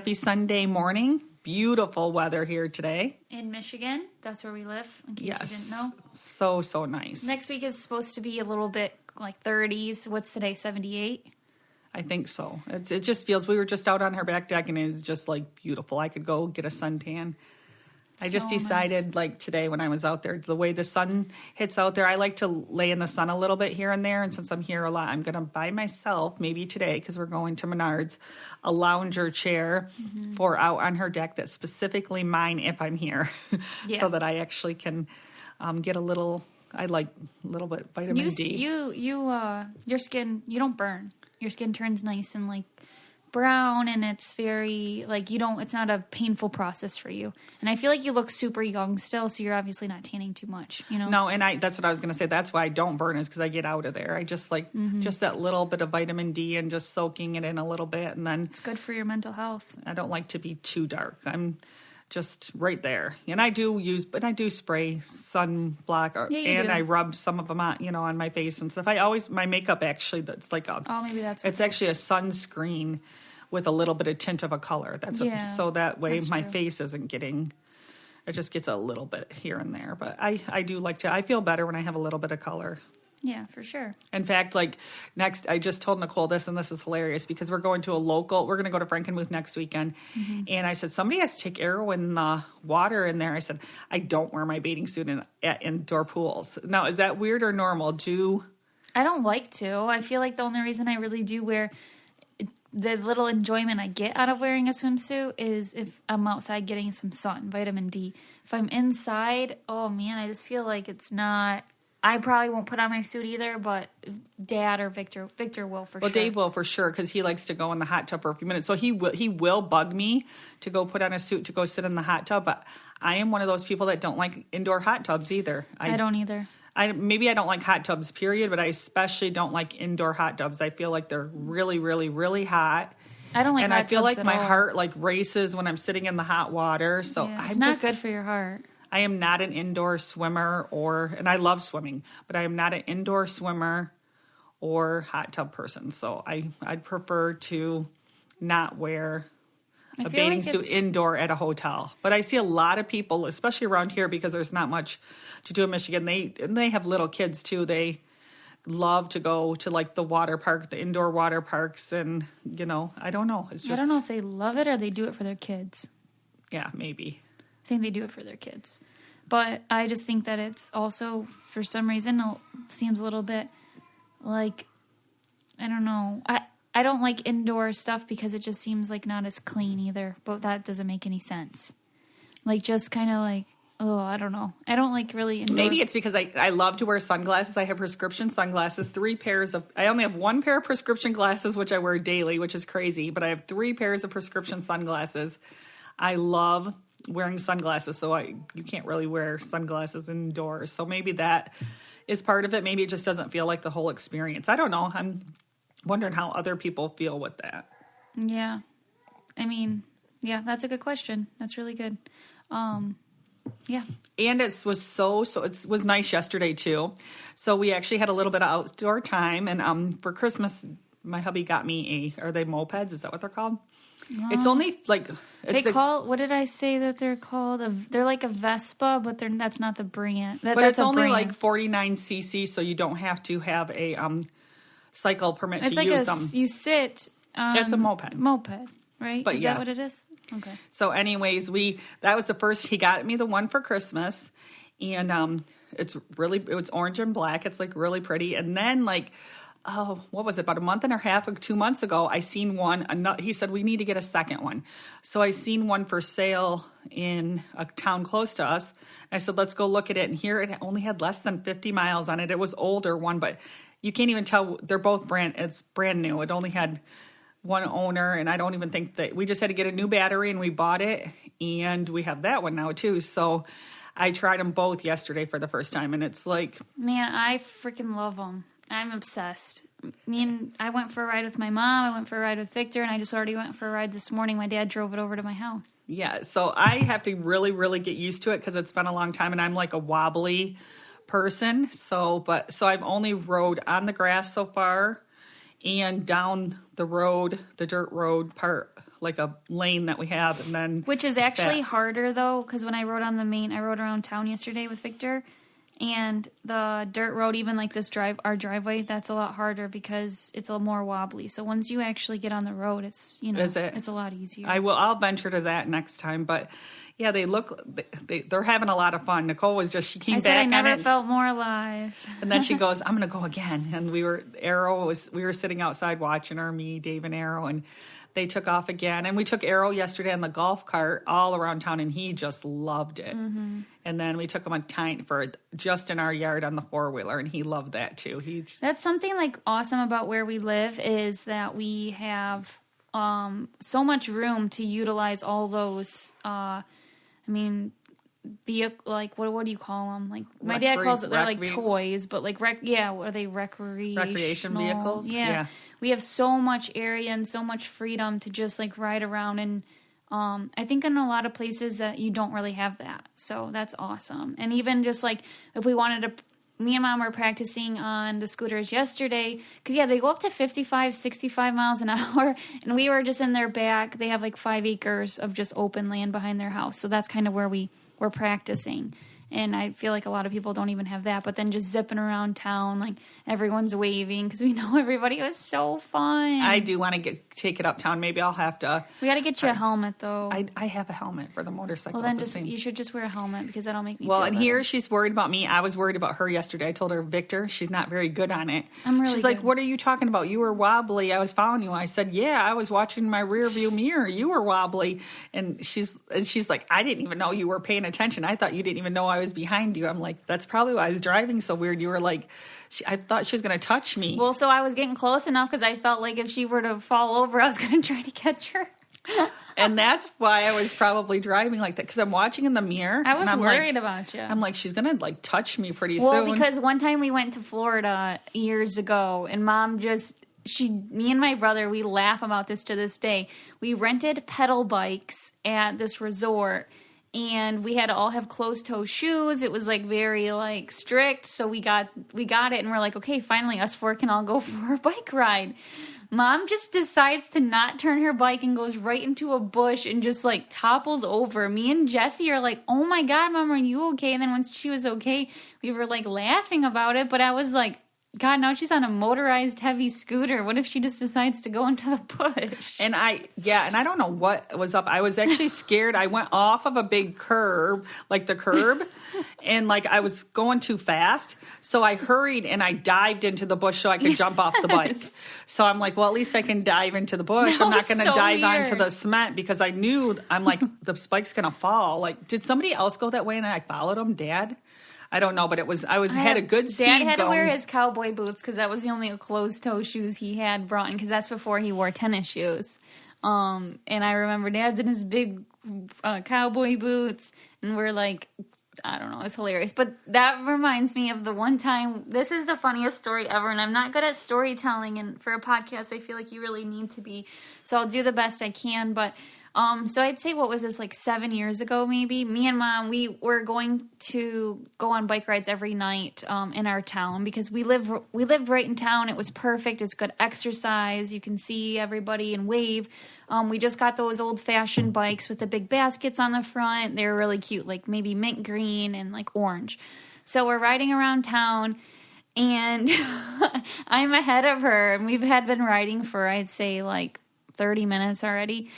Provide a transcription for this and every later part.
happy Sunday morning. Beautiful weather here today. In Michigan. That's where we live, in case you didn't know. So nice. Next week is supposed to be a little bit like 30s. What's today, 78? I think so. It just feels, we were just out on her back deck and it's just like beautiful. I could go get a suntan. I just decided like today when I was out there, the way the sun hits out there, I like to lay in the sun a little bit here and there. And since I'm here a lot, I'm going to buy myself, maybe today, because we're going to Menards, a lounger chair for out on her deck that's specifically mine if I'm here. So that I actually can get a little, I like a little bit vitamin D. Your skin, you don't burn. Your skin turns nice and like brown, and it's very like it's not a painful process for you. And I feel like you look super young still, so you're obviously not tanning too much, you know? No, and that's what I was going to say. That's why I don't burn, is because I get out of there. I just like just that little bit of vitamin D and just soaking it in a little bit, and then it's good for your mental health. I don't like to be too dark. I'm just right there. And I do spray sunblock, I rub some of them on, on my face and stuff. My makeup actually, that's like maybe that's it's actually a sunscreen with a little bit of tint of a color. So that way my face isn't getting, it just gets a little bit here and there. But I do like to, I feel better when I have a little bit of color. Yeah, for sure. In fact, like next, I just told Nicole this, and this is hilarious because we're going to we're going to go to Frankenmuth next weekend. And I said, somebody has to take arrow in the water in there. I said, I don't wear my bathing suit at indoor pools. Now, is that weird or normal? I don't like to. I feel like the only reason I really do wear the little enjoyment I get out of wearing a swimsuit is if I'm outside getting some sun, vitamin D. If I'm inside, oh man, I just feel like it's not. I probably won't put on my suit either, but Dad or Victor will for sure. Well, Dave will for sure, because he likes to go in the hot tub for a few minutes. So he will bug me to go put on a suit to go sit in the hot tub. But I am one of those people that don't like indoor hot tubs either. I don't either. Maybe I don't like hot tubs, period, but I especially don't like indoor hot tubs. I feel like they're really, really, really hot. I don't like hot tubs. And I feel like my heart like races when I'm sitting in the hot water. So it's not good for your heart. I am not an indoor swimmer and I love swimming, but I am not an indoor swimmer or hot tub person. So I'd prefer to not wear a bathing suit indoor at a hotel. But I see a lot of people, especially around here, because there's not much to do in Michigan. They have little kids too. They love to go to like the water park, the indoor water parks, and I don't know. I don't know if they love it or they do it for their kids. Yeah, maybe. I think they do it for their kids. But I just think that it's also, for some reason, it seems a little bit like, I don't know. I don't like indoor stuff because it just seems like not as clean either. But that doesn't make any sense. Like, just kind of like, I don't know. I don't like really indoor. Maybe it's because I love to wear sunglasses. I have prescription sunglasses, I only have one pair of prescription glasses, which I wear daily, which is crazy. But I have 3 pairs of prescription sunglasses. I love wearing sunglasses, so you can't really wear sunglasses indoors. So maybe that is part of it. Maybe it just doesn't feel like the whole experience. I don't know. I'm wondering how other people feel with that. Yeah. I mean, yeah, that's a good question. That's really good. Yeah. And it was nice yesterday too. So we actually had a little bit of outdoor time, and for Christmas my hubby got me are they mopeds? Is that what they're called? It's only like what did I say that they're called? They're like a Vespa, but that's not the brand. But it's only like 49 cc, so you don't have to have a cycle permit to use them. You sit. That's a moped. Moped, right? But is that what it is? Okay. So, anyways, that was the first. He got me the one for Christmas, and it was orange and black. It's like really pretty, and then like. Oh, what was it? About a month and a half, 2 months ago, I seen one. He said, we need to get a second one. So I seen one for sale in a town close to us. I said, let's go look at it. And here it only had less than 50 miles on it. It was older one, but you can't even tell. They're both it's brand new. It only had one owner, and I don't even think we just had to get a new battery, and we bought it. And we have that one now too. So I tried them both yesterday for the first time, and it's like. Man, I freaking love them. I'm obsessed. I went for a ride with my mom. I went for a ride with Victor, and I just already went for a ride this morning. My dad drove it over to my house. Yeah, so I have to really, really get used to it because it's been a long time, and I'm like a wobbly person. So I've only rode on the grass so far, and down the road, the dirt road part like a lane that we have, and then which is actually harder though, because when I rode on the main, I rode around town yesterday with Victor, and the dirt road, even like this our driveway, that's a lot harder because it's a more wobbly. So once you actually get on the road, it's it's a lot easier. I'll venture to that next time, but yeah, they're having a lot of fun. Nicole was she came back. I never felt more alive. And then she goes, I'm going to go again. And we were sitting outside watching her, me, Dave, and Arrow, and they took off again. And we took Arrow yesterday on the golf cart all around town, and he just loved it. Mm-hmm. And then we took him just in our yard on the 4-wheeler, and he loved that too. That's something like awesome about where we live is that we have so much room to utilize all those. Like what do you call them? Like my dad calls it, they're like toys, but like what are they? Recreation vehicles. Yeah, we have so much area and so much freedom to just like ride around, and I think in a lot of places that you don't really have that, so that's awesome. And even just like if we wanted to. Me and Mom were practicing on the scooters yesterday because, they go up to 55, 65 miles an hour, and we were just in their back. They have like 5 acres of just open land behind their house, so that's kind of where we were practicing. And I feel like a lot of people don't even have that, but then just zipping around town, like everyone's waving because we know everybody. It was so fun. I do want to take it uptown. Maybe I'll have to. We got to get you a helmet, though. I have a helmet for the motorcycle. Well, then you should just wear a helmet because that'll make me Well, feel and better. here she's worried about me. I was worried about her yesterday. I told her, Victor, she's not very good on it. I'm really She's like, what are you talking about? You were wobbly. I was following you. I said, yeah, I was watching my rear view mirror. You were wobbly. And she's like, I didn't even know you were paying attention. I thought you didn't even know I was behind you. I'm like, that's probably why I was driving so weird. You were like, I thought she was going to touch me. Well, so I was getting close enough because I felt like if she were to fall over, I was going to try to catch her. And that's why I was probably driving like that, because I'm watching in the mirror. I was worried about you. I'm like, she's going to like touch me pretty soon. Well, because one time we went to Florida years ago, and Mom me and my brother, we laugh about this to this day. We rented pedal bikes at this resort, and we had to all have closed-toe shoes. It was like very like strict, so we got it, and we're like, okay, finally, us 4 can all go for a bike ride. Mom just decides to not turn her bike and goes right into a bush and just like topples over. Me and Jessie are like, oh my God, Mom, are you okay? And then once she was okay, we were like laughing about it, but I was like, God, now she's on a motorized heavy scooter. What if she just decides to go into the bush? And I don't know what was up. I was actually scared. I went off of a big curb, like the curb, and like I was going too fast. So I hurried and I dived into the bush so I could jump off the bike. So I'm like, well, at least I can dive into the bush. I'm not going to dive onto the cement because I knew I'm like, the bike's going to fall. Like, did somebody else go that way and I followed them, Dad? I don't know, but had a good speed. Dad had to wear his cowboy boots because that was the only closed-toe shoes he had brought in, because that's before he wore tennis shoes. And I remember Dad's in his big cowboy boots, and we're like, I don't know, it's hilarious. But that reminds me of the one time, this is the funniest story ever, and I'm not good at storytelling, and for a podcast, I feel like you really need to be. So I'll do the best I can, but... So I'd say, what was this, like 7 years ago maybe? Me and Mom, we were going to go on bike rides every night in our town because we lived right in town. It was perfect. It's good exercise. You can see everybody and wave. We just got those old-fashioned bikes with the big baskets on the front. They were really cute, like maybe mint green and like orange. So we're riding around town, and I'm ahead of her. And we've been riding for, I'd say, like 30 minutes already.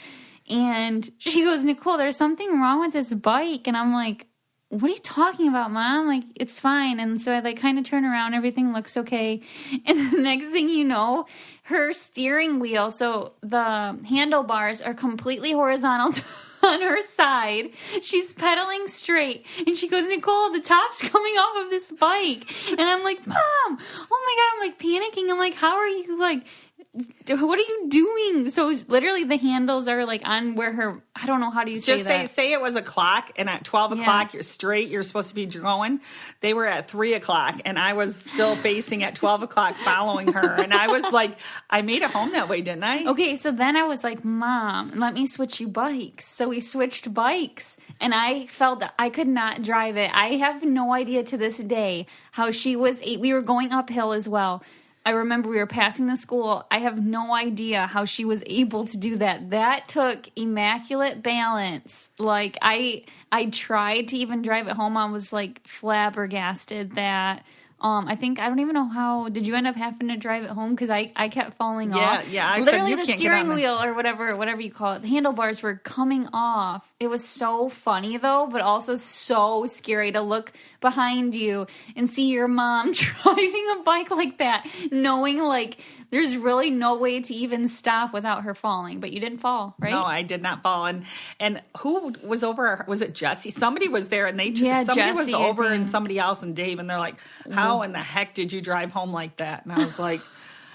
And she goes, Nicole, there's something wrong with this bike. And I'm like, what are you talking about, Mom? Like, it's fine. And so I like kind of turn around. Everything looks okay. And the next thing you know, her steering wheel, so the handlebars are completely horizontal on her side. She's pedaling straight. And she goes, Nicole, the top's coming off of this bike. And I'm like, Mom, oh my God, I'm like panicking. I'm like, how are you like... What are you doing? So literally the handles are like on where her, I don't know, how do you say that? Just say it was a clock, and at 12 o'clock you're straight, you're supposed to be going. They were at 3 o'clock, and I was still facing at 12 o'clock following her. And I was like, I made it home that way, didn't I? Okay, so then I was like, Mom, let me switch you bikes. So we switched bikes, and I felt that I could not drive it. I have no idea to this day how we were going uphill as well. I remember we were passing the school. I have no idea how she was able to do that. That took immaculate balance. Like, I tried to even drive it home. I was, like, flabbergasted that... I don't even know how. Did you end up having to drive it home? Because I kept falling off. Yeah. Literally, the steering wheel or whatever you call it, the handlebars were coming off. It was so funny though, but also so scary to look behind you and see your mom driving a bike like that, knowing like there's really no way to even stop without her falling. But you didn't fall, right? No, I did not fall. And who was over? Was it Jesse? Somebody was there, and somebody Jesse, was over, and somebody else and Dave, and they're like, "How in the heck did you drive home like that?" And I was like,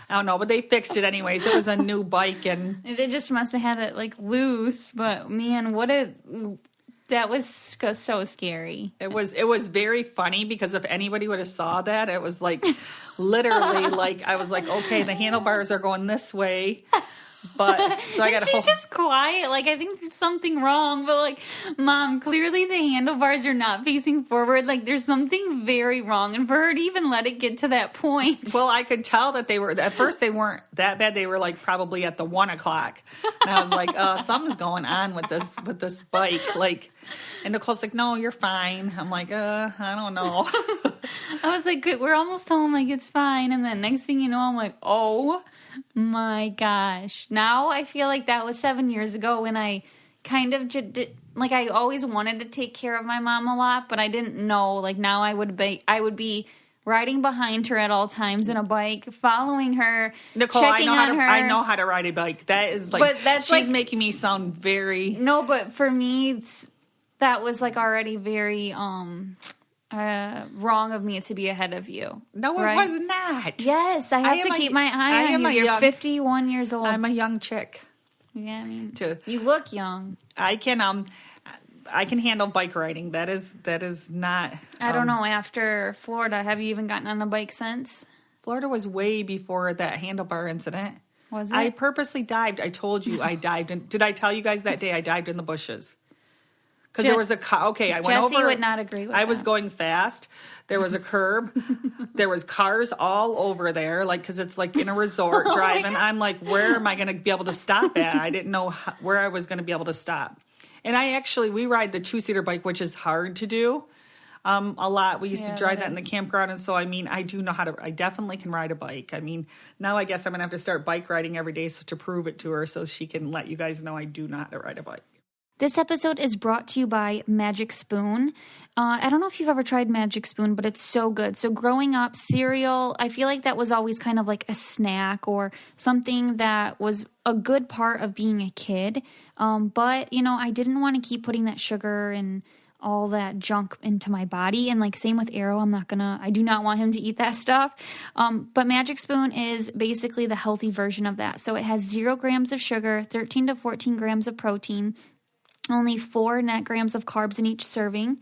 "I don't know," but they fixed it anyways. It was a new bike, and they just must have had it like loose. But man, that was so scary. It was very funny because if anybody would have saw that, it was like literally like I was like, okay, the handlebars are going this way. But so I got she's just quiet. Like, I think there's something wrong. But like, Mom, clearly the handlebars are not facing forward. Like, there's something very wrong. And for her to even let it get to that point. Well, I could tell that at first they weren't that bad. They were like probably at the 1 o'clock. And I was like, something's going on with this bike. Like, and Nicole's like, no, you're fine. I'm like, I don't know. I was like, good. We're almost home. Like, it's fine. And then next thing you know, I'm like, oh my gosh. Now I feel like that was 7 years ago when I kind of did, like, I always wanted to take care of my mom a lot, but I didn't know, like, now I would be riding behind her at all times in a bike, following her, Nicole, checking on her. I know how to ride a bike. That is like, but that's she's making me sound very... No, but for me, that was like already very, wrong of me to be ahead of you. No, it right? was not. Yes, I have to keep my eye on you. You're 51 years old. I'm a young chick. Yeah, I mean, you look young. I can handle bike riding. That is not. I don't know. After Florida, have you even gotten on a bike since? Florida was way before that handlebar incident. Was it? I purposely dived. I told you I dived. And did I tell you guys that day I dived in the bushes? Because there was a car. Okay, I went over. Jesse would not agree with that. I was going fast. There was a curb. There was cars all over there, like, because it's like in a resort driving. I'm like, where am I going to be able to stop at? I didn't know where I was going to be able to stop. And we ride the 2-seater bike, which is hard to do a lot. We used to drive that in the campground. And so, I mean, I definitely can ride a bike. I mean, now I guess I'm going to have to start bike riding every day to prove it to her so she can let you guys know I do know how to ride a bike. This episode is brought to you by Magic Spoon. I don't know if you've ever tried Magic Spoon, but it's so good. So growing up, cereal, I feel like that was always kind of like a snack or something that was a good part of being a kid. But, I didn't want to keep putting that sugar and all that junk into my body. And like same with Arrow, I do not want him to eat that stuff. But Magic Spoon is basically the healthy version of that. So it has 0 grams of sugar, 13 to 14 grams of protein, only 4 net grams of carbs in each serving,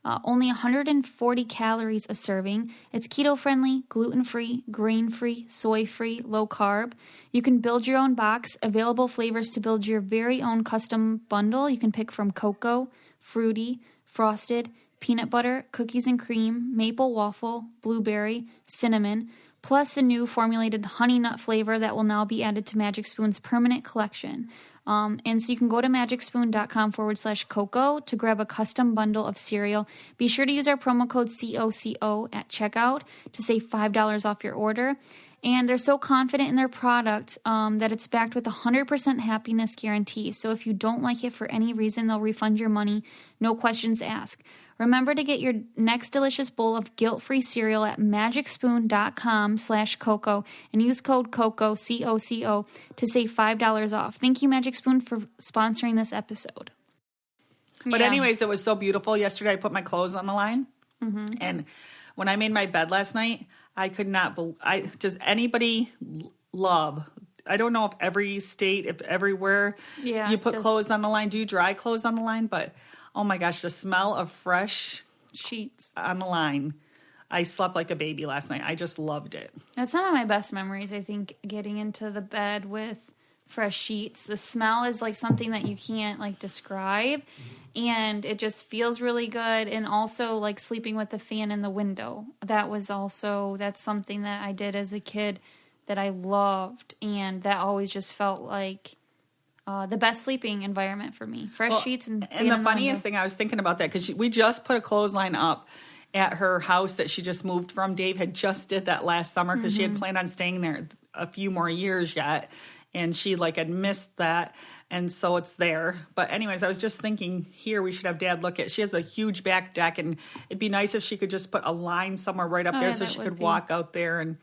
only 140 calories a serving. It's keto-friendly, gluten-free, grain-free, soy-free, low-carb. You can build your own box, available flavors to build your very own custom bundle. You can pick from cocoa, fruity, frosted, peanut butter, cookies and cream, maple waffle, blueberry, cinnamon, plus a new formulated honey nut flavor that will now be added to Magic Spoon's permanent collection. And so you can go to magicspoon.com/cocoa to grab a custom bundle of cereal. Be sure to use our promo code COCO at checkout to save $5 off your order. And they're so confident in their product that it's backed with a 100% happiness guarantee. So if you don't like it for any reason, they'll refund your money. No questions asked. Remember to get your next delicious bowl of guilt-free cereal at magicspoon.com/cocoa and use code COCO, COCO, to save $5 off. Thank you, Magic Spoon, for sponsoring this episode. But anyways, it was so beautiful. Yesterday, I put my clothes on the line. Mm-hmm. And when I made my bed last night, I could not believe... Does anybody love... I don't know if every state, if everywhere you put clothes on the line. Do you dry clothes on the line? But... oh my gosh, the smell of fresh sheets on the line. I slept like a baby last night. I just loved it. That's some of my best memories, I think, getting into the bed with fresh sheets. The smell is like something that you can't like describe, and it just feels really good. And also like sleeping with the fan in the window. That's something that I did as a kid that I loved, and that always just felt like the best sleeping environment for me. Fresh sheets and the funniest thing, I was thinking about that because we just put a clothesline up at her house that she just moved from. Dave had just did that last summer because she had planned on staying there a few more years yet, and she like had missed that, and so it's there. But anyways, I was just thinking here we should have Dad look at. She has a huge back deck, and it'd be nice if she could just put a line somewhere right up there so she could walk out there and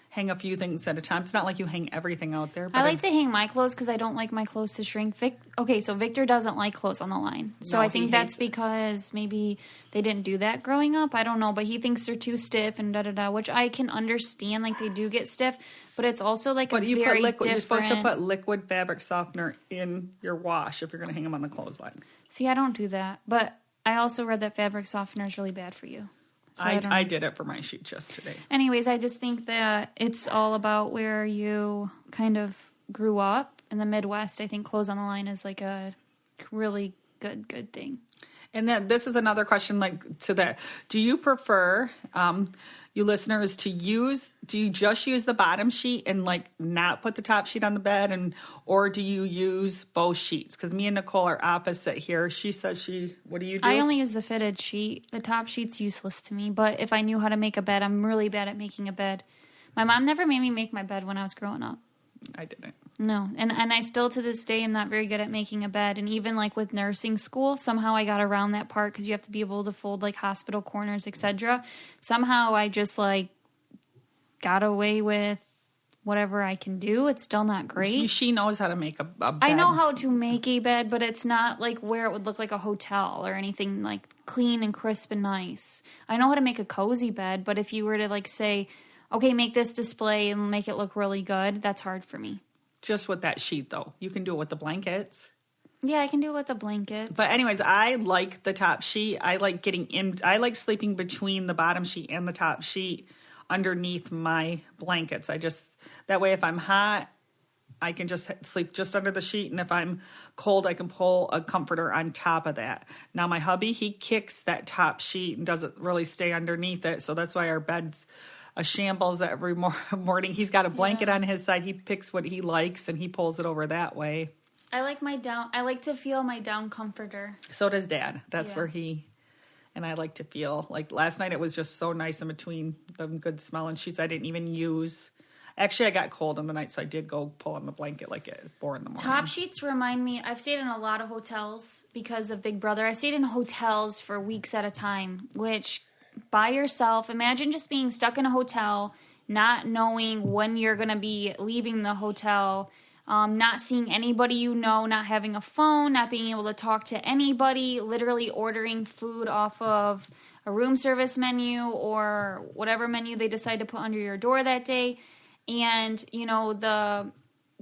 hang a few things at a time. It's not like you hang everything out there. But I like to hang my clothes because I don't like my clothes to shrink. So Victor doesn't like clothes on the line. So I think that's because maybe they didn't do that growing up. I don't know. But he thinks they're too stiff and da-da-da, which I can understand. Like, they do get stiff. But it's also like but a you very put liquid, different... You're supposed to put liquid fabric softener in your wash if you're going to hang them on the clothesline. See, I don't do that. But I also read that fabric softener is really bad for you. So I did it for my sheets yesterday. Anyways, I just think that it's all about where you kind of grew up. In the Midwest, I think clothes on the line is like a really good thing. And then this is another question like to that. Do you prefer, you listeners, do you just use the bottom sheet and like not put the top sheet on the bed, or do you use both sheets? Because me and Nicole are opposite here. She says what do you do? I only use the fitted sheet. The top sheet's useless to me. But if I knew how to make a bed, I'm really bad at making a bed. My mom never made me make my bed when I was growing up. I didn't. No, and I still to this day am not very good at making a bed. And even like with nursing school, somehow I got around that part because you have to be able to fold like hospital corners, etc. Somehow I just like got away with whatever I can do. It's still not great. She knows how to make a bed. I know how to make a bed, but it's not like where it would look like a hotel or anything like clean and crisp and nice. I know how to make a cozy bed, but if you were to like say, okay, make this display and make it look really good, that's hard for me. Just with that sheet, though. You can do it with the blankets. Yeah, I can do it with the blankets. But anyways, I like the top sheet. I like sleeping between the bottom sheet and the top sheet underneath my blankets. That way if I'm hot, I can just sleep just under the sheet. And if I'm cold, I can pull a comforter on top of that. Now, my hubby, he kicks that top sheet and doesn't really stay underneath it. So that's why our bed's a shambles every morning. He's got a blanket on his side. He picks what he likes and he pulls it over that way. I like to feel my down comforter. So does Dad. That's where and I like to feel like last night it was just so nice in between the good smelling sheets I didn't even use. Actually, I got cold in the night, so I did go pull on the blanket like at 4 in the morning. Top sheets remind me, I've stayed in a lot of hotels because of Big Brother. I stayed in hotels for weeks at a time, which by yourself, imagine just being stuck in a hotel, not knowing when you're going to be leaving the hotel, not seeing anybody you know, not having a phone, not being able to talk to anybody, literally ordering food off of a room service menu or whatever menu they decide to put under your door that day. And, you know,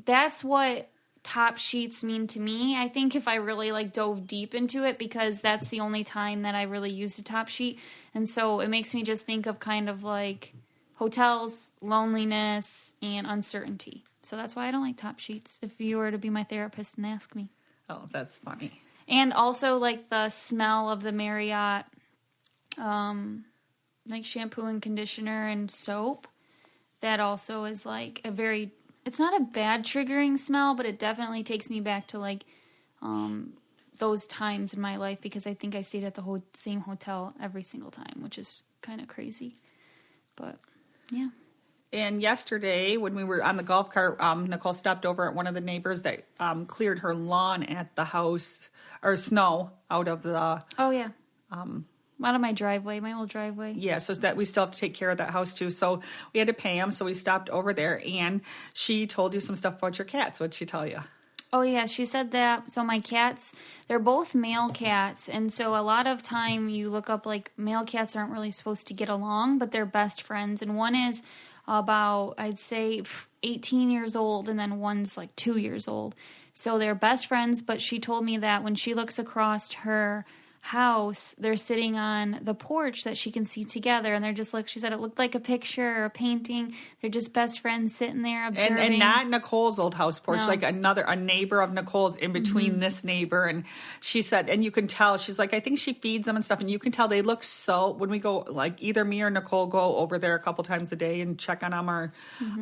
that's what top sheets mean to me. I think if I really like dove deep into it, because that's the only time that I really used a top sheet. And so it makes me just think of kind of like hotels, loneliness, and uncertainty. So that's why I don't like top sheets, if you were to be my therapist and ask me. Oh, that's funny. And also like the smell of the Marriott, like shampoo and conditioner and soap. That also is like it's not a bad triggering smell, but it definitely takes me back to like those times in my life, because I think I stayed at the same hotel every single time, which is kind of crazy. But yeah. And yesterday when we were on the golf cart, Nicole stopped over at one of the neighbors that cleared her lawn at the house, or snow out of the... Oh, yeah. Out of my driveway, my old driveway. Yeah, so that we still have to take care of that house too. So we had to pay him, so we stopped over there, and she told you some stuff about your cats. What'd she tell you? Oh, yeah, she said that. So my cats, they're both male cats, and so a lot of time you look up, like, male cats aren't really supposed to get along, but they're best friends. And one is about, I'd say, 18 years old, and then one's like 2 years old. So they're best friends, but she told me that when she looks across her house, they're sitting on the porch that she can see together, and they're just like, she said it looked like a picture or a painting. They're just best friends sitting there observing. And not Nicole's old house porch, No. like a neighbor of Nicole's in between this neighbor. And she said, and you can tell, she's like, I think she feeds them and stuff, and you can tell they look so, when we go, like either me or Nicole go over there a couple times a day and check on them or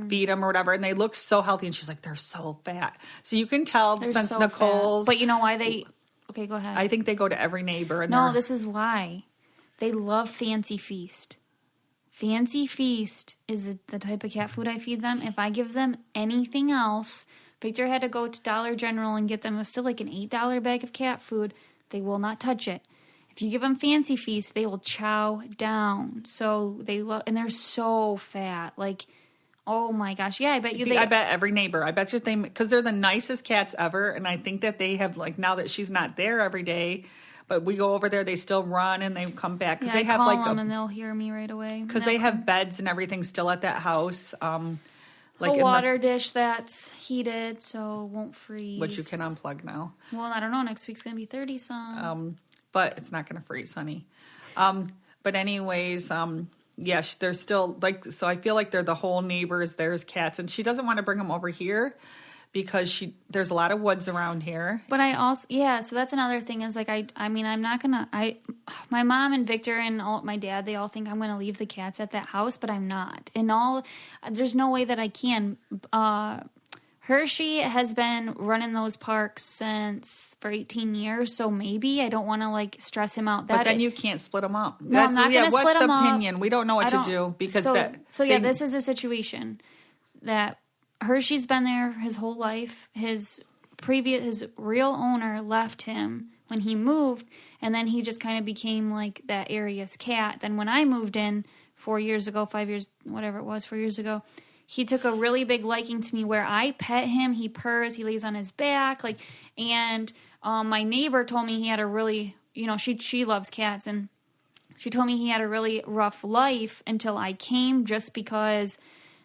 feed them or whatever, and they look so healthy. And she's like, they're so fat. So you can tell They're since so Nicole's. fat. But you know why they... Okay, go ahead. I think they go to every neighbor. And No, this is why. They love Fancy Feast. Fancy Feast is the type of cat food I feed them. If I give them anything else, Victor had to go to Dollar General and get them. It was still like an $8 bag of cat food. They will not touch it. If you give them Fancy Feast, they will chow down. So they love, and they're so fat. Like, oh my gosh. Yeah, I bet you I bet every neighbor. I bet you they, because they're the nicest cats ever. And I think that they have, like, now that she's not there every day, but we go over there, they still run and they come back. Because yeah, they have call like them and they'll hear me right away. Because they have beds and everything still at that house. Like a water dish that's heated so it won't freeze. Which you can unplug now. Well, I don't know. Next week's going to be 30-some. But it's not going to freeze, honey. But anyways, yes, they're still, like, so I feel like they're the whole neighbors. There's cats. And she doesn't want to bring them over here because there's a lot of woods around here. But I also, yeah, so that's another thing is, like, I mean, I'm not going to, my mom and Victor and my dad, they all think I'm going to leave the cats at that house, but I'm not. There's no way that I can. Hershey has been running those parks for 18 years, so maybe I don't want to, like, stress him out. But then you can't split them up. No, I'm not going to split them up. What's the opinion? We don't know what to do because this is a situation that Hershey's been there his whole life. His real owner left him when he moved, and then he just kind of became like that area's cat. Then when I moved in 4 years ago, 5 years, whatever it was, 4 years ago, he took a really big liking to me where I pet him, he purrs, he lays on his back, like, and my neighbor told me he had a really, she loves cats, and she told me he had a really rough life until I came, just because,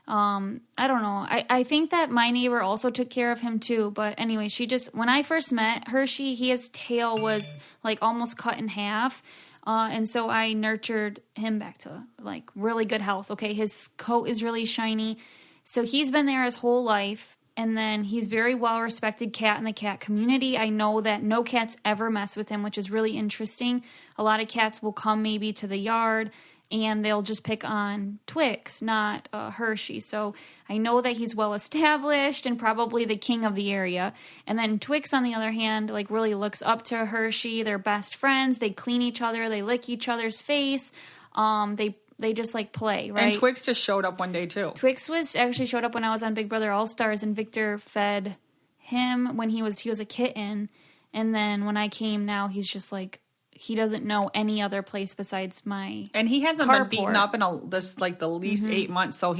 I don't know. I think that my neighbor also took care of him too, but anyway, when I first met Hershey, his tail was like almost cut in half. And so I nurtured him back to, like, really good health. Okay, his coat is really shiny. So he's been there his whole life. And then he's very well-respected cat in the cat community. I know that no cats ever mess with him, which is really interesting. A lot of cats will come maybe to the yard and they'll just pick on Twix, not Hershey. So I know that he's well-established and probably the king of the area. And then Twix, on the other hand, like, really looks up to Hershey. They're best friends. They clean each other. They lick each other's face. They just, like, play, right? And Twix just showed up one day, too. Twix actually showed up when I was on Big Brother All-Stars, and Victor fed him when he was a kitten. And then when I came now, he's just, like, he doesn't know any other place besides my And he hasn't carport. been beaten up in the least 8 months. So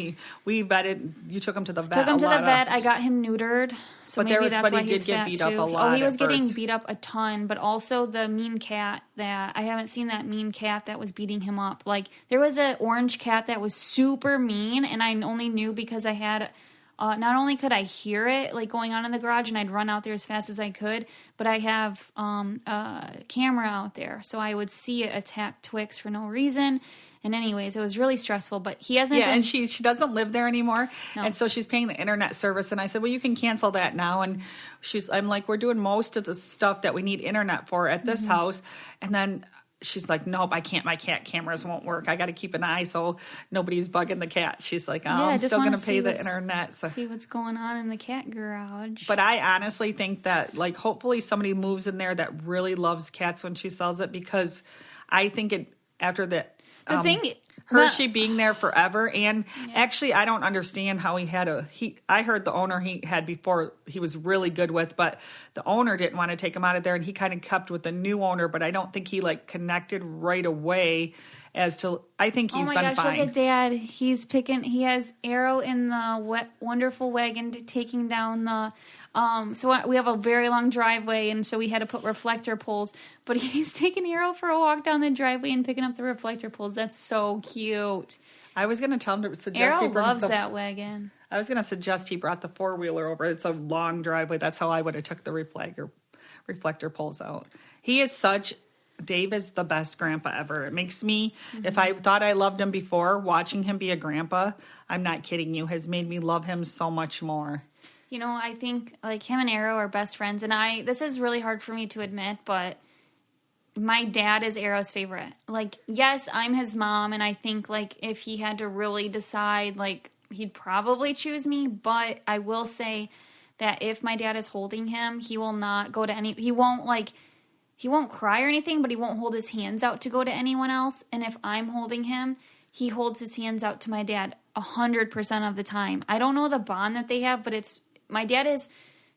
we vetted. You took him to the vet. Took him to the vet. I got him neutered. So but maybe that's why he he's did get fat beat too. up a lot. Oh, he was getting first. beat up a ton. But also the mean cat that I haven't seen that mean cat that was beating him up. Like, there was an orange cat that was super mean, and I only knew because I had. Not only could I hear it, like, going on in the garage, and I'd run out there as fast as I could, but I have a camera out there, so I would see it attack Twix for no reason. And anyways, it was really stressful, but he hasn't been... and she doesn't live there anymore, No. and so she's paying the internet service, and I said, well, you can cancel that now, and I'm like, we're doing most of the stuff that we need internet for at this house, and then... She's like, nope, I can't. My cat cameras won't work. I got to keep an eye so nobody's bugging the cat. She's like, I'm still going to pay the internet. So. See what's going on in the cat garage. But I honestly think that, like, hopefully somebody moves in there that really loves cats when she sells it, because I think after that, The thing... Hershey being there forever, and actually I don't understand how I heard the owner he had before he was really good with, but the owner didn't want to take him out of there, and he kind of kept with the new owner, but I don't think he, like, connected right away as to, I think he's been fine. Oh my gosh, look at Dad. He has Arrow in the wonderful wagon taking down the... So we have a very long driveway, and so we had to put reflector poles. But he's taking Arrow for a walk down the driveway and picking up the reflector poles. That's so cute. I was going to tell him to suggest Arrow he brings loves that wagon. I was going to suggest he brought the four-wheeler over. It's a long driveway. That's how I would have took the reflector poles out. He is such Dave is the best grandpa ever. It makes me, if I thought I loved him before, watching him be a grandpa, I'm not kidding you, has made me love him so much more. You know, I think like him and Arrow are best friends, and this is really hard for me to admit, but my dad is Arrow's favorite. Like, yes, I'm his mom, and I think like if he had to really decide, like he'd probably choose me, but I will say that if my dad is holding him, he will not go to he won't cry or anything, but he won't hold his hands out to go to anyone else. And if I'm holding him, he holds his hands out to my dad 100% of the time. I don't know the bond that they have, but my dad is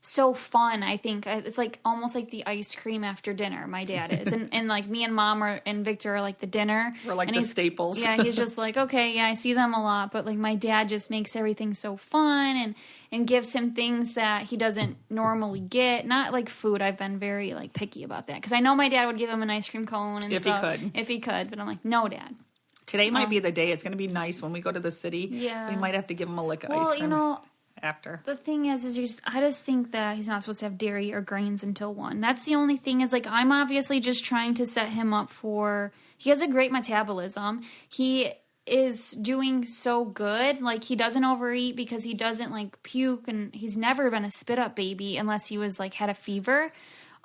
so fun. I think it's like almost like the ice cream after dinner. My dad is, and like me and Mom and Victor are like the dinner. We're like the staples. Yeah, he's just like, okay, yeah, I see them a lot, but like my dad just makes everything so fun and gives him things that he doesn't normally get. Not like food. I've been very like picky about that because I know my dad would give him an ice cream cone and stuff if he could, but I'm like, no, Dad. Today might be the day. It's going to be nice when we go to the city. Yeah, we might have to give him a lick of ice cream. Well, you know. After. The thing is I just think that he's not supposed to have dairy or grains until 1. That's the only thing is like I'm obviously just trying to set him up he has a great metabolism. He is doing so good. Like he doesn't overeat because he doesn't like puke, and he's never been a spit up baby unless he was like had a fever.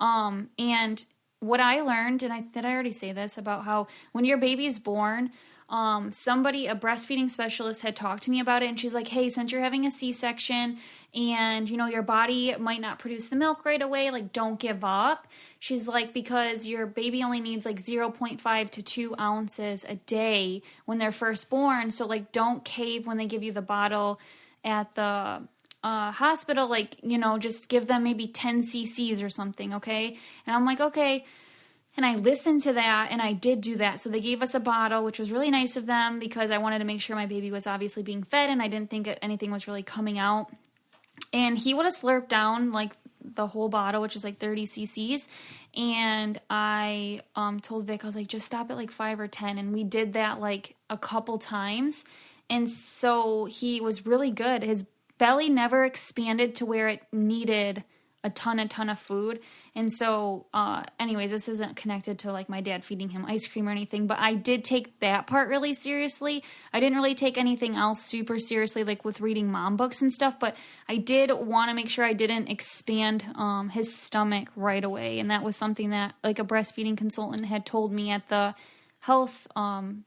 And what I learned, and did I already say this about how when your baby's born, a breastfeeding specialist had talked to me about it, and she's like, hey, since you're having a C-section and, you know, your body might not produce the milk right away, like, don't give up. She's like, because your baby only needs, like, 0.5 to 2 ounces a day when they're first born, so, like, don't cave when they give you the bottle at the hospital, like, you know, just give them maybe 10 cc's or something, okay? And I'm like, okay. And I listened to that, and I did do that. So they gave us a bottle, which was really nice of them because I wanted to make sure my baby was obviously being fed, and I didn't think anything was really coming out. And he would have slurped down, like, the whole bottle, which is, like, 30 cc's. And I told Vic, I was like, just stop at, like, 5 or 10. And we did that, like, a couple times. And so he was really good. His belly never expanded to where it needed a ton of food. And so anyways, this isn't connected to like my dad feeding him ice cream or anything, but I did take that part really seriously. I didn't really take anything else super seriously, like with reading mom books and stuff, but I did want to make sure I didn't expand his stomach right away. And that was something that like a breastfeeding consultant had told me at the health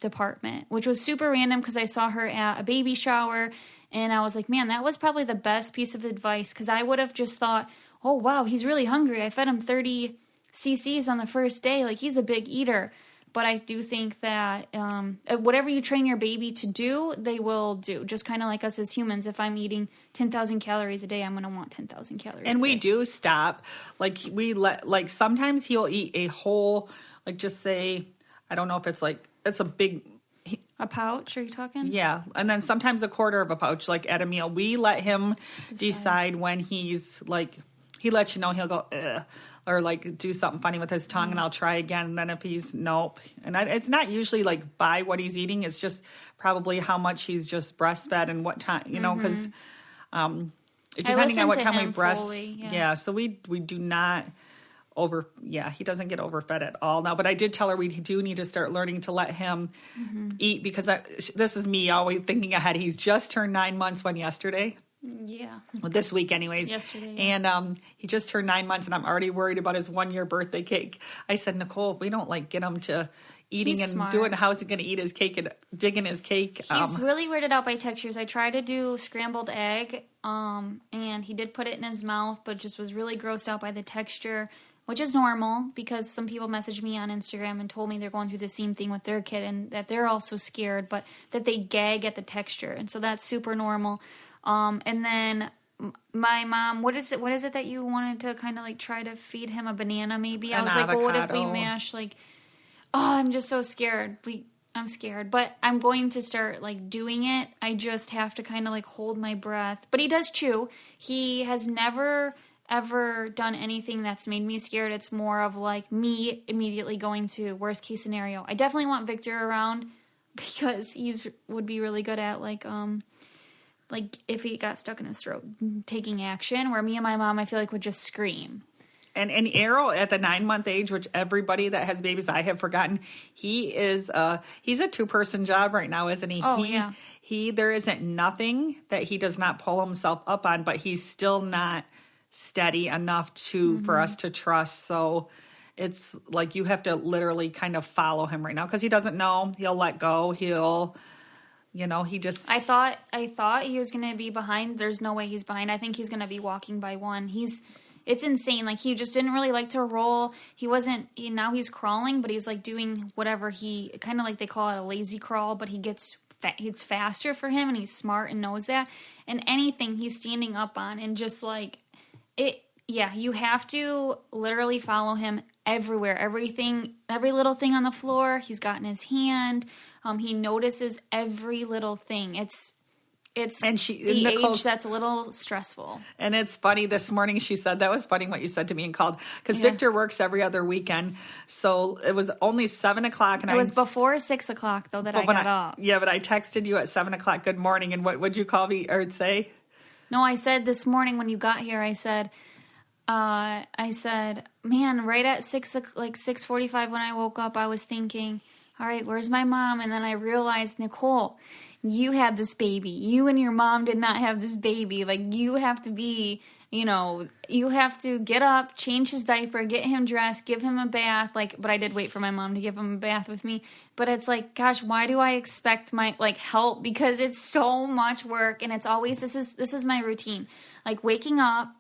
department, which was super random because I saw her at a baby shower, and I was like, man, that was probably the best piece of advice, because I would have just thought, oh, wow, he's really hungry. I fed him 30 cc's on the first day. Like, he's a big eater. But I do think that whatever you train your baby to do, they will do. Just kind of like us as humans. If I'm eating 10,000 calories a day, I'm going to want 10,000 calories and a day. we do stop. Like, sometimes he'll eat a whole, like, just say, I don't know if it's like, it's a big... A pouch, are you talking? Yeah, and then sometimes a quarter of a pouch, like at a meal. We let him decide when he's like... He lets you know, he'll go, ugh, or like do something funny with his tongue, and I'll try again. And then if he's nope, and it's not usually like by what he's eating. It's just probably how much he's just breastfed and what time, you know, because depending on what time we breastfeed. Yeah, so we do not he doesn't get overfed at all now. But I did tell her we do need to start learning to let him eat, because this is me always thinking ahead. He's just turned 9 months yesterday. Yeah. Well, this week anyways. Yesterday. Yeah. And he just turned 9 months, and I'm already worried about his 1-year birthday cake. I said, Nicole, if we don't like get him to eating He's and smart. doing, how's he going to eat his cake and dig in his cake? He's really weirded out by textures. I tried to do scrambled egg, and he did put it in his mouth, but just was really grossed out by the texture, which is normal because some people messaged me on Instagram and told me they're going through the same thing with their kid and that they're also scared, but that they gag at the texture. And so that's super normal. And then my mom, what is it that you wanted to kind of like try to feed him? A banana maybe? I was like, well, what if we mash like, oh, I'm just so scared. I'm scared, but I'm going to start like doing it. I just have to kind of like hold my breath. But he does chew. He has never ever done anything that's made me scared. It's more of like me immediately going to worst case scenario. I definitely want Victor around because would be really good at like if he got stuck in his throat, taking action, where me and my mom, I feel like would just scream. And Arrow at the 9-month age, which everybody that has babies, I have forgotten, he's a 2-person job right now, isn't he? Oh, yeah. There isn't nothing that he does not pull himself up on, but he's still not steady enough for us to trust. So it's like you have to literally kind of follow him right now because he doesn't know. He'll let go. He just... I thought he was going to be behind. There's no way he's behind. I think he's going to be walking by 1. It's insane. Like, he just didn't really like to roll. Now he's crawling, but he's, like, doing whatever kind of like they call it a lazy crawl, but it's faster for him, and he's smart and knows that. And anything he's standing up on, and just, like, you have to literally follow him everywhere. Every little thing on the floor, he's got in his hand. He notices every little thing. It's the age that's a little stressful. And it's funny, this morning she said, that was funny what you said to me and called, because Victor works every other weekend. So it was only 7 o'clock. And it was before 6 o'clock, though, that I got up. Yeah, but I texted you at 7 o'clock, good morning. And what would you call me or say? No, I said this morning when you got here, I said, man, right at 6:45 when I woke up, I was thinking, all right, where's my mom? And then I realized, Nicole, you had this baby. You and your mom did not have this baby. Like, you have to be, you have to get up, change his diaper, get him dressed, give him a bath. But I did wait for my mom to give him a bath with me. But it's like, gosh, why do I expect my, help? Because it's so much work, and it's always, this is my routine. Like, waking up,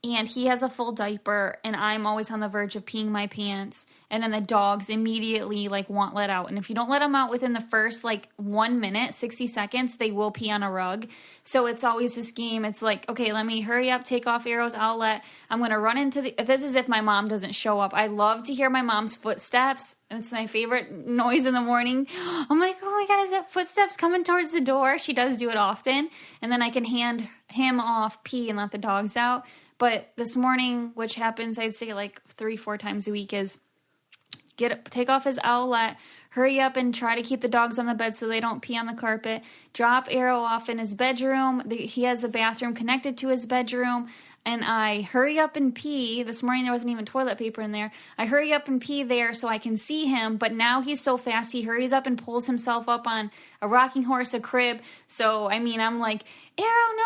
and he has a full diaper, and I'm always on the verge of peeing my pants. And then the dogs immediately, won't let out. And if you don't let them out within the first, 1 minute, 60 seconds, they will pee on a rug. So it's always this game. It's like, okay, let me hurry up, take off Arrow's outlet. I'm going to run into this is if my mom doesn't show up. I love to hear my mom's footsteps. It's my favorite noise in the morning. I'm like, oh my God, is that footsteps coming towards the door? She does do it often. And then I can hand him off, pee, and let the dogs out. But this morning, which happens, I'd say 3-4 times a week, is take off his owlet, hurry up and try to keep the dogs on the bed so they don't pee on the carpet, drop Arrow off in his bedroom. He has a bathroom connected to his bedroom, and I hurry up and pee. This morning there wasn't even toilet paper in there. I hurry up and pee there so I can see him, but now he's so fast he hurries up and pulls himself up on a rocking horse, a crib. So, I'm like, Arrow, no,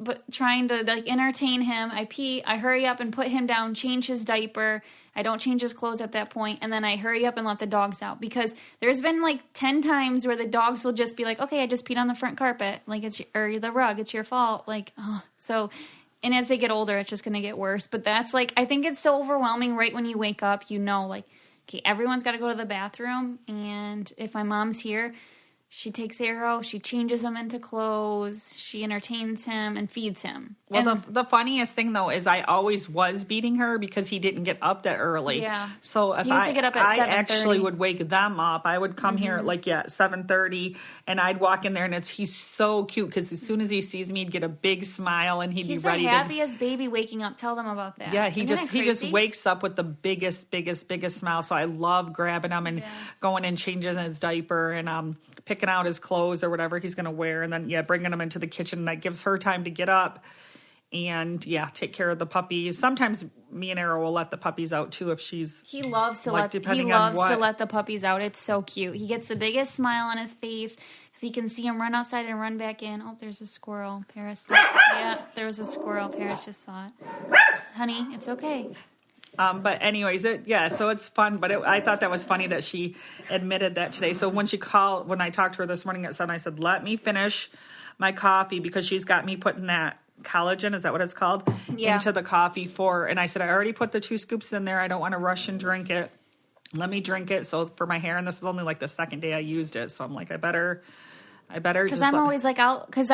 but trying to entertain him. I pee, I hurry up and put him down, change his diaper. I don't change his clothes at that point, and then I hurry up and let the dogs out, because there's been 10 times where the dogs will just be like, okay, I just peed on the front carpet, or the rug, it's your fault, so. And as they get older, it's just going to get worse. But that's I think it's so overwhelming right when you wake up, okay, everyone's got to go to the bathroom. And if my mom's here, she takes Arrow, she changes him into clothes, she entertains him and feeds him. Well, the funniest thing, though, is I always was beating her because he didn't get up that early. Yeah. So if he used to get up at 7:30. I actually would wake them up. I would come here at 7:30, and I'd walk in there, and he's so cute because as soon as he sees me, he'd get a big smile, and he'd be ready. He's the happiest baby waking up. Tell them about that. Yeah, he just wakes up with the biggest smile. So I love grabbing him and going and changing his diaper and picking out his clothes or whatever he's going to wear, and then bringing him into the kitchen. That gives her time to get up and take care of the puppies. Sometimes me and Arrow will let the puppies out too if she's. He loves to let the puppies out. It's so cute. He gets the biggest smile on his face because he can see him run outside and run back in. Oh, there's a squirrel. Paris. There was a squirrel. Paris just saw it. Honey, it's okay. But anyways, so it's fun. But I thought that was funny that she admitted that today. So when I talked to her this morning at 7, I said, let me finish my coffee because she's got me putting that collagen, is that what it's called? Yeah. Into the coffee and I said, I already put the 2 scoops in there. I don't want to rush and drink it. Let me drink it. So for my hair, and this is only the second day I used it. So I'm like, I better because I'm always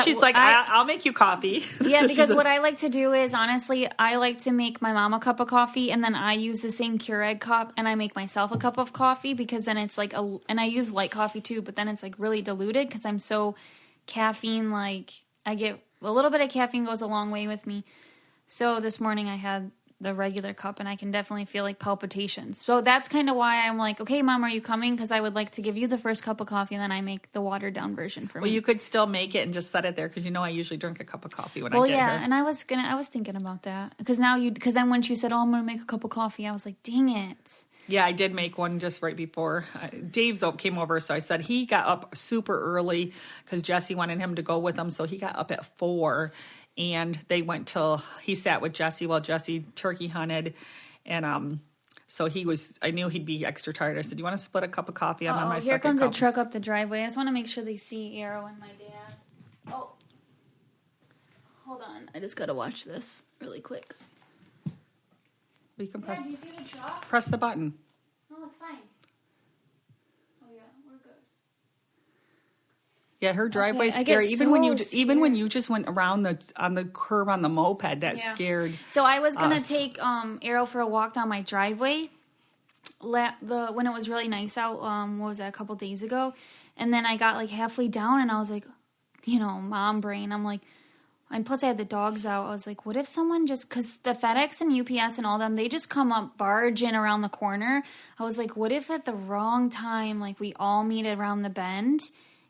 she's like, I'll make you coffee. Yeah, because what I like to do is, honestly, I like to make my mom a cup of coffee, and then I use the same Keurig cup, and I make myself a cup of coffee, because then it's and I use light coffee too, but then it's really diluted because I'm so caffeine, I get a little bit of caffeine goes a long way with me. So this morning I had the regular cup, and I can definitely feel like palpitations. So that's kind of why I'm like, okay, Mom, are you coming? Because I would like to give you the first cup of coffee, and then I make the watered down version for me. Well, you could still make it and just set it there because I usually drink a cup of coffee when I get yeah, here. and I was thinking about that because then when she said, "Oh, I'm gonna make a cup of coffee," I was like, dang it. Yeah, I did make one just right before Dave came over. So I said he got up super early because Jesse wanted him to go with him. So he got up at 4, and they went till he sat with Jesse while Jesse turkey hunted. And so I knew he'd be extra tired. I said, "You want to split a cup of coffee? I'm on my second cup." Here comes a truck up the driveway. I just want to make sure they see Arrow and my dad. Oh, hold on. I just got to watch this really quick. You can Do you see the truck? press the button. No, it's fine. Oh yeah, we're good. Yeah, her driveway's I get scary. Even when you just went around on the curve on the moped, that scared. So I was gonna take Arrow for a walk down my driveway. When it was really nice out. What was that? A couple days ago, and then I got like halfway down, and I was like, mom brain. I'm like. And plus I had the dogs out. I was like, what if someone because the FedEx and UPS and all them, they just come up barging around the corner. I was like, what if at the wrong time, like we all meet around the bend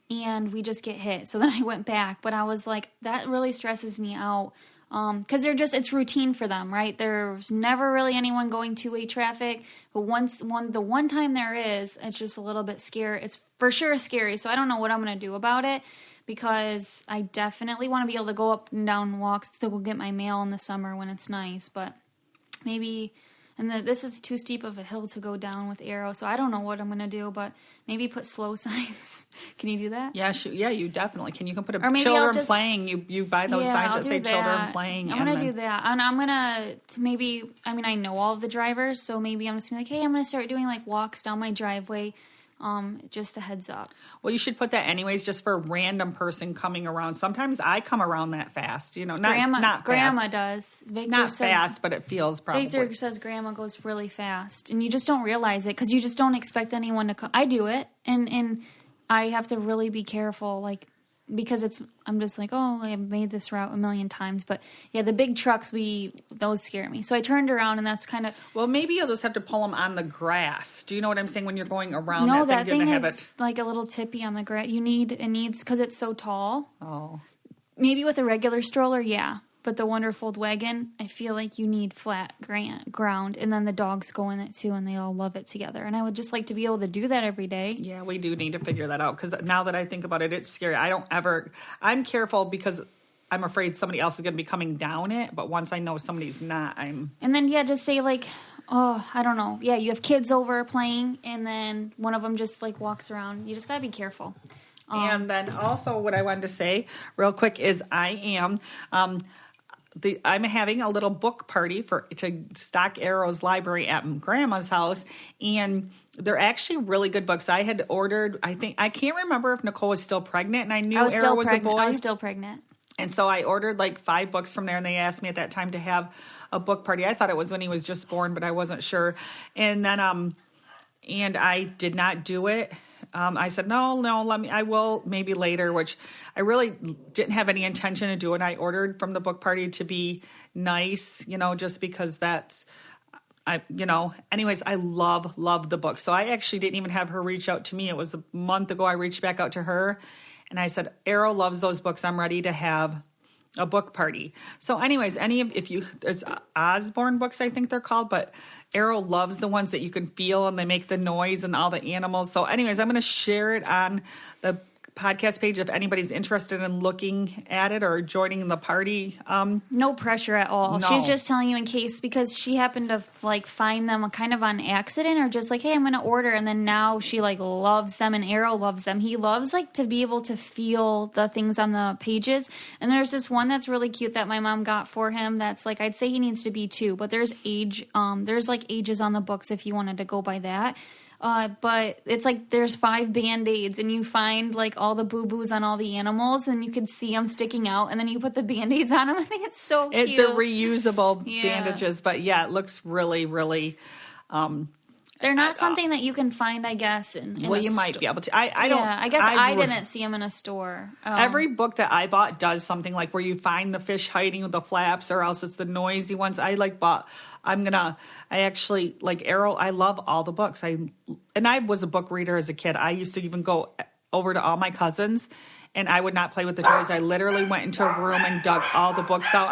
and we just get hit? So then I went back, but I was like, that really stresses me out. Cause it's routine for them, right? There's never really anyone going two-way traffic, but the one time there is, it's just a little bit scary. It's for sure scary. So I don't know what I'm going to do about it. Because I definitely want to be able to go up and down walks to go get my mail in the summer when it's nice. But maybe, this is too steep of a hill to go down with Arrow, so I don't know what I'm going to do, but maybe put slow signs. Can you do that? Yeah, you definitely can. You can put children playing. You buy those signs that say children playing. I'm going to do that. And I'm going to I know all of the drivers, so maybe I'm just going to be like, hey, I'm going to start doing like walks down my driveway. Just a heads up. Well, you should put that anyways, just for a random person coming around. Sometimes I come around that fast, not Grandma fast. Does. Victor not said, fast, but it feels probably. Victor says Grandma goes really fast, and you just don't realize it because you just don't expect anyone to come. I do it, and I have to really be careful, like. Because I'm just like, oh, I've made this route a million times. But, yeah, the big trucks, those scare me. So I turned around, and that's kind of... Well, maybe you'll just have to pull them on the grass. Do you know what I'm saying? When you're going around no, that thing is like a little tippy on the grass. It needs, because it's so tall. Oh. Maybe with a regular stroller, yeah. But the Wonderfold wagon, I feel like you need flat ground. And then the dogs go in it, too, and they all love it together. And I would just like to be able to do that every day. Yeah, we do need to figure that out. Because now that I think about it, it's scary. I'm careful because I'm afraid somebody else is going to be coming down it. But once I know somebody's not, And then, just say, like, oh, I don't know. Yeah, you have kids over playing, and then one of them just, like, walks around. You just got to be careful. And then also what I wanted to say real quick is I'm having a little book party to stock Arrow's library at Grandma's house, and they're actually really good books. I had ordered, I can't remember if Nicole was still pregnant, and I knew Arrow was a boy. I was still pregnant. And so I ordered like 5 books from there, and they asked me at that time to have a book party. I thought it was when he was just born, but I wasn't sure. And then, and I did not do it. I said, no, I will maybe later, which I really didn't have any intention of doing. I ordered from the book party to be nice, just because anyways, I love the book. So I actually didn't even have her reach out to me. It was a month ago I reached back out to her, and I said, Arrow loves those books. I'm ready to have a book party. So anyways, it's Osborne books, I think they're called, but Arrow loves the ones that you can feel and they make the noise and all the animals. So anyways, I'm going to share it on the podcast page if anybody's interested in looking at it or joining the party. No pressure at all. No. She's just telling you in case, because she happened to find them kind of on accident, or just like, hey, I'm going to order, and then now she loves them, and Arrow loves them. He loves to be able to feel the things on the pages. And there's this one that's really cute that my mom got for him. That's I'd say he needs to be 2, but there's ages on the books if you wanted to go by that. But it's there's 5 Band-Aids, and you find all the boo-boos on all the animals, and you can see them sticking out, and then you put the Band-Aids on them. I think it's so cute. They're reusable bandages, but yeah, it looks really, really They're not something that you can find, I guess. Well, you might be able to. I don't. Yeah, I guess I didn't see them in a store. Every book that I bought does something like where you find the fish hiding with the flaps, or else it's the noisy ones. I actually like Arrow. I love all the books. I was a book reader as a kid. I used to even go over to all my cousins, and I would not play with the toys. I literally went into a room and dug all the books out.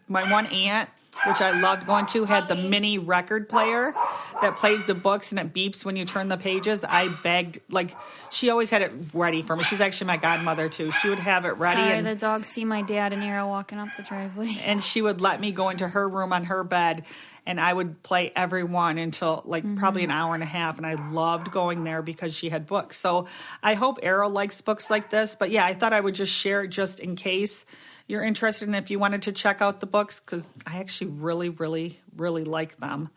My one aunt, which I loved going to, had the mini record player that plays the books and it beeps when you turn the pages. I begged, like, she always had it ready for me. She's actually my godmother, too. She would have it ready. Sorry, the dogs see my dad and Arrow walking up the driveway. And she would let me go into her room on her bed, and I would play every one until, probably an hour and a half. And I loved going there because she had books. So I hope Arrow likes books like this. But, yeah, I thought I would just share it just in case you're interested and if you wanted to check out the books, because I actually really, really, really like them.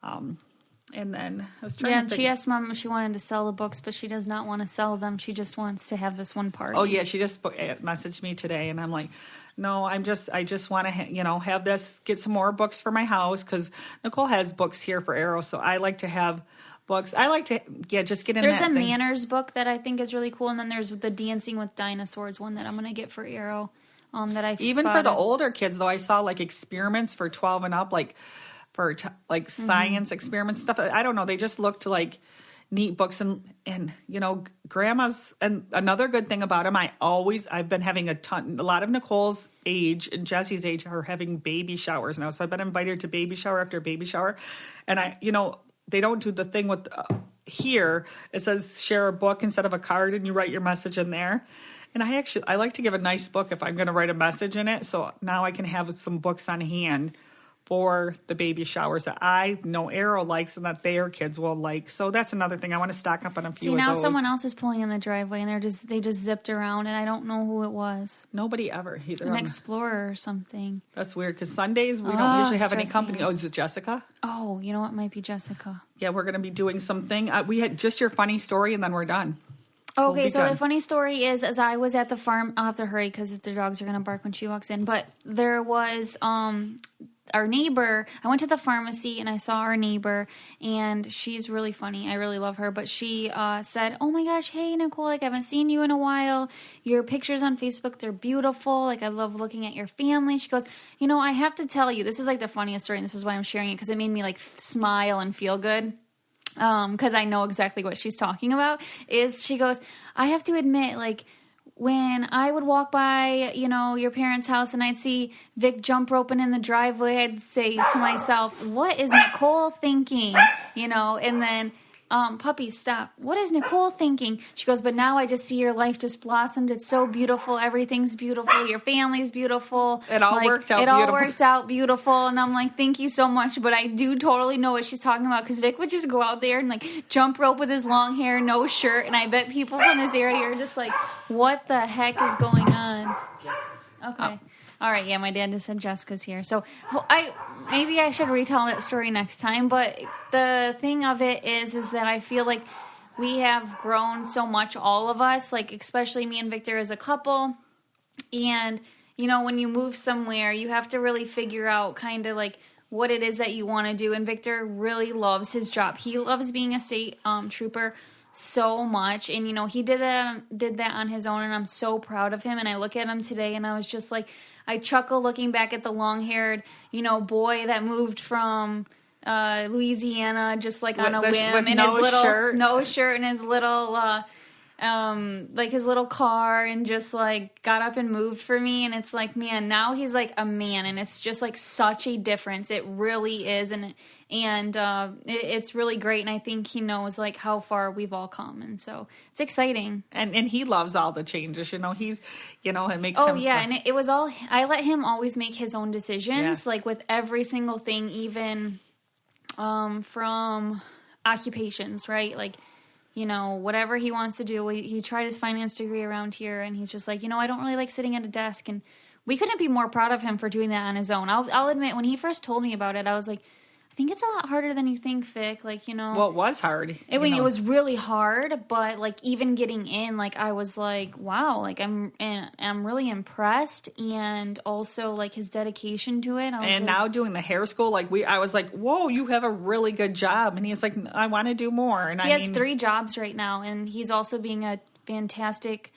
And then I was trying to think. She asked Mom if she wanted to sell the books, but she does not want to sell them. She just wants to have this one party. Oh, yeah, she just messaged me today, and I'm like, no, I just want to, have this, get some more books for my house, because Nicole has books here for Arrow, so I like to have books. I like to, just get in There's that a thing. Manners book that I think is really cool, and then there's the Dancing with Dinosaurs one that I'm going to get for Arrow. That I've even spotted. for the older kids, though, I saw like experiments for 12 and up, like for science experiments stuff. I don't know. They just looked like neat books, and grandmas. And another good thing about them, I've been having a lot of Nicole's age and Jesse's age are having baby showers now. So I've been invited to baby shower after baby shower, and they don't do the thing with here. It says share a book instead of a card, and you write your message in there. And I like to give a nice book if I'm going to write a message in it. So now I can have some books on hand for the baby showers that I know Arrow likes and that their kids will like. So that's another thing. I want to stock up on a few of those. See, now someone else is pulling in the driveway, and they just zipped around, and I don't know who it was. Nobody ever. An explorer or something. That's weird, because Sundays we don't usually have any company. Oh, is it Jessica? Oh, you know what? It might be Jessica. Yeah, we're going to be doing something. We had just your funny story, and then we're done. Okay, so the funny story is, as I was at the farm, I'll have to hurry because the dogs are going to bark when she walks in, but there was our neighbor. I went to the pharmacy and I saw our neighbor, and she's really funny. I really love her, but she said, oh my gosh, hey Nicole, I haven't seen you in a while. Your pictures on Facebook, they're beautiful. I love looking at your family. She goes, I have to tell you, this is the funniest story, and this is why I'm sharing it, because it made me smile and feel good. Because I know exactly what she's talking about, she goes, I have to admit, when I would walk by, your parents' house and I'd see Vic jump roping in the driveway, I'd say to myself, what is Nicole thinking? And then, puppy, stop. What is Nicole thinking? She goes, but now I just see your life just blossomed. It's so beautiful. Everything's beautiful. Your family's beautiful. It all worked out beautiful. It all worked out beautiful. And I'm like, thank you so much. But I do totally know what she's talking about, because Vic would just go out there and jump rope with his long hair, no shirt. And I bet people from this area are just like, what the heck is going on? Okay. All right, yeah, my dad just said Jessica's here. So maybe I should retell that story next time. But the thing of it is that I feel like we have grown so much, all of us, especially me and Victor as a couple. And, when you move somewhere, you have to really figure out kind of what it is that you want to do. And Victor really loves his job. He loves being a state trooper so much, and he did that on his own, and I'm so proud of him. And I look at him today, and I was just I chuckle looking back at the long-haired, boy that moved from Louisiana just on a whim, in his little no shirt and his little his little car, and just got up and moved for me. And it's man, now he's a man, and it's just such a difference. It really is, and it's really great. And I think he knows how far we've all come, and so it's exciting. And he loves all the changes. He's it makes him. Oh yeah, and it was all, I let him always make his own decisions, yes. With every single thing, even from occupations, right? Whatever he wants to do. He tried his finance degree around here, and he's just I don't really like sitting at a desk. And we couldn't be more proud of him for doing that on his own. I'll admit, when he first told me about it, I was I think it's a lot harder than you think, Vic. Like, you know. Well, it was hard. It was really hard, but like even getting in, like I was like, wow, like I'm really impressed, and also like his dedication to it. And now doing the hair school, like I was like, whoa, you have a really good job. And he's like, I want to do more. And he has 3 jobs right now, and he's also being a fantastic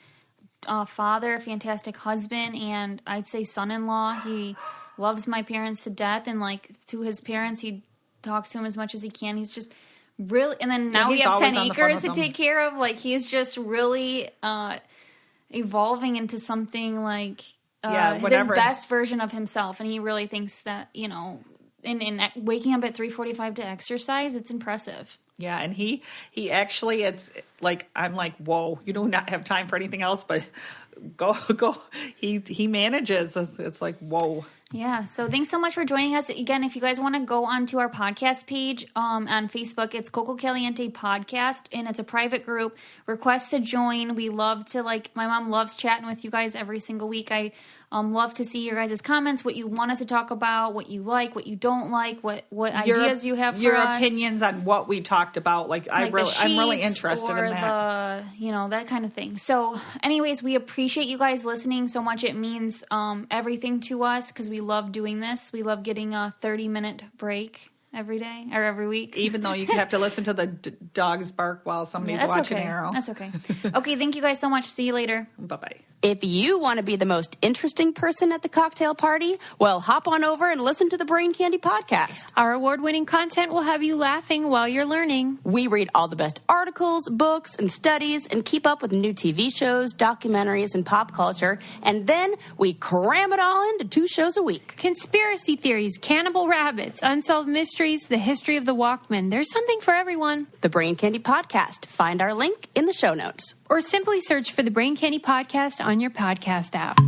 father, a fantastic husband, and I'd say son-in-law. He loves my parents to death, and like to his parents, he talks to him as much as he can. He's just really, and then now we have 10 acres to take care of. Like he's just really evolving into something like his best version of himself, and he really thinks that, you know, in waking up at 3:45 to exercise, it's impressive. Yeah, and he actually, it's like, I'm like, whoa, you do not have time for anything else, but go. He manages. It's like, whoa. Yeah, so thanks so much for joining us. Again, if you guys want to go onto our podcast page on Facebook, it's Coco Caliente Podcast, and it's a private group. Request to join. We love to, like, my mom loves chatting with you guys every single week. I love to see your guys' comments, what you want us to talk about, what you like, what you don't like, what ideas you have for us. Your opinions on what we talked about. Like I'm really interested in that. That kind of thing. So anyways, we appreciate you guys listening so much. It means everything to us because we love doing this. We love getting a 30-minute break every day or every week. Even though you have to listen to the dogs bark while somebody's watching Arrow. That's okay. Okay, thank you guys so much. See you later. Bye-bye. If you want to be the most interesting person at the cocktail party, well, hop on over and listen to the Brain Candy Podcast. Our award-winning content will have you laughing while you're learning. We read all the best articles, books, and studies, and keep up with new TV shows, documentaries, and pop culture. And then we cram it all into 2 shows a week. Conspiracy theories, cannibal rabbits, unsolved mysteries, the history of the Walkman. There's something for everyone. The Brain Candy Podcast. Find our link in the show notes. Or simply search for the Brain Candy Podcast on your podcast app.